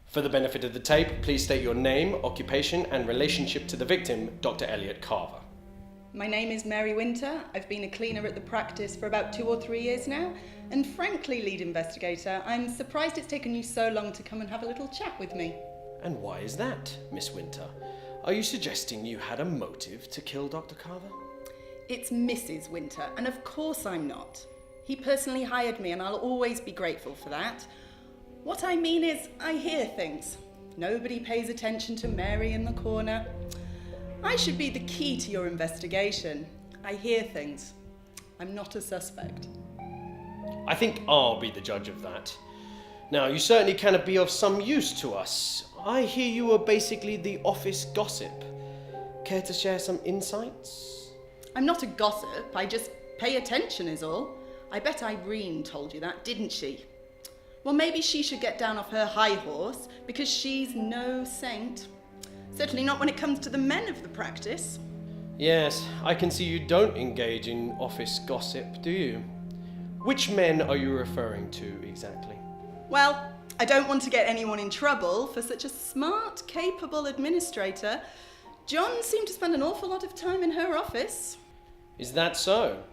For the benefit of the tape, please state your name, occupation, and relationship to the victim, Dr. Elliot Carver. My name is Mary Winter. I've been a cleaner at the practice for about 2 or 3 years now, and frankly, lead investigator, I'm surprised it's taken you so long to come and have a little chat with me. And why is that, Miss Winter? Are you suggesting you had a motive to kill Dr. Carver? It's Mrs. Winter, and of course I'm not. He personally hired me, and I'll always be grateful for that. What I mean is, I hear things. Nobody pays attention to Mary in the corner. I should be the key to your investigation. I hear things. I'm not a suspect. I think I'll be the judge of that. Now, you certainly cannot be of some use to us. I hear you are basically the office gossip. Care to share some insights? I'm not a gossip, I just pay attention is all. I bet Irene told you that, didn't she? Well, maybe she should get down off her high horse, because she's no saint. Certainly not when it comes to the men of the practice. Yes, I can see you don't engage in office gossip, do you? Which men are you referring to exactly? Well, I don't want to get anyone in trouble. For such a smart, capable administrator, John seemed to spend an awful lot of time in her office. Is that so?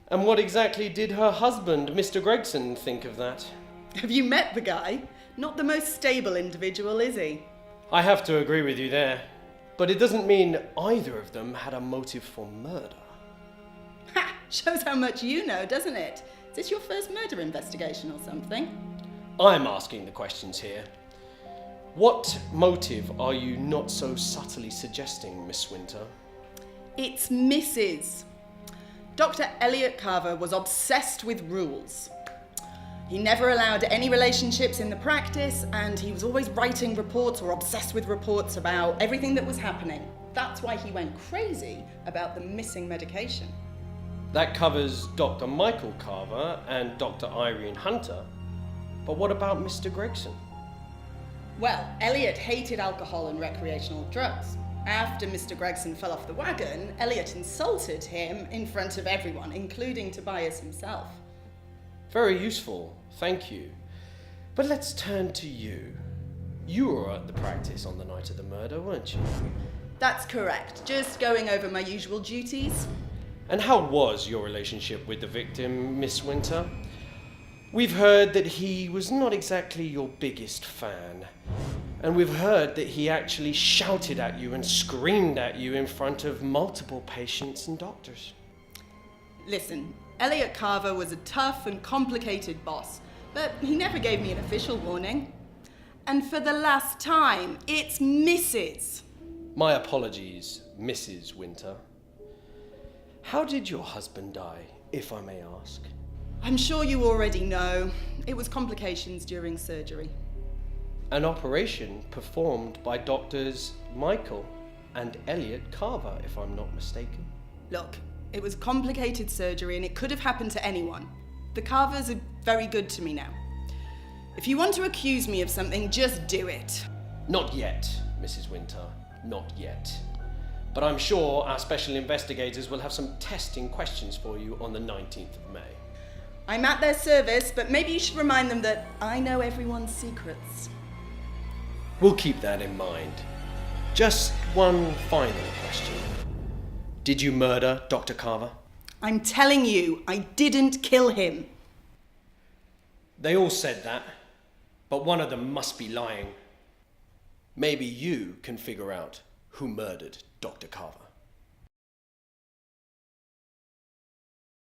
And what exactly did her husband, Mr. Gregson, think of that? Have you met the guy? Not the most stable individual, is he? I have to agree with you there. But it doesn't mean either of them had a motive for murder. Ha! Shows how much you know, doesn't it? Is this your first murder investigation or something? I'm asking the questions here. What motive are you not so subtly suggesting, Miss Winter? It's Mrs. Dr. Elliot Carver was obsessed with rules. He never allowed any relationships in the practice, and he was always writing reports or obsessed with reports about everything that was happening. That's why he went crazy about the missing medication. That covers Dr. Michael Carver and Dr. Irene Hunter. But what about Mr. Gregson? Well, Elliot hated alcohol and recreational drugs. After Mr. Gregson fell off the wagon, Elliot insulted him in front of everyone, including Tobias himself. Very useful, thank you. But let's turn to you. You were at the practice on the night of the murder, weren't you? That's correct. Just going over my usual duties. And how was your relationship with the victim, Miss Winter? We've heard that he was not exactly your biggest fan. And we've heard that he actually shouted at you and screamed at you in front of multiple patients and doctors. Listen, Elliot Carver was a tough and complicated boss, but he never gave me an official warning. And for the last time, it's Mrs. My apologies, Mrs. Winter. How did your husband die, if I may ask? I'm sure you already know. It was complications during surgery. An operation performed by doctors Michael and Elliot Carver, if I'm not mistaken. Look, it was complicated surgery and it could have happened to anyone. The Carvers are very good to me now. If you want to accuse me of something, just do it. Not yet, Mrs. Winter, not yet. But I'm sure our special investigators will have some testing questions for you on the 19th of May. I'm at their service, but maybe you should remind them that I know everyone's secrets. We'll keep that in mind. Just one final question. Did you murder Dr. Carver? I'm telling you, I didn't kill him. They all said that, but one of them must be lying. Maybe you can figure out who murdered Dr. Carver.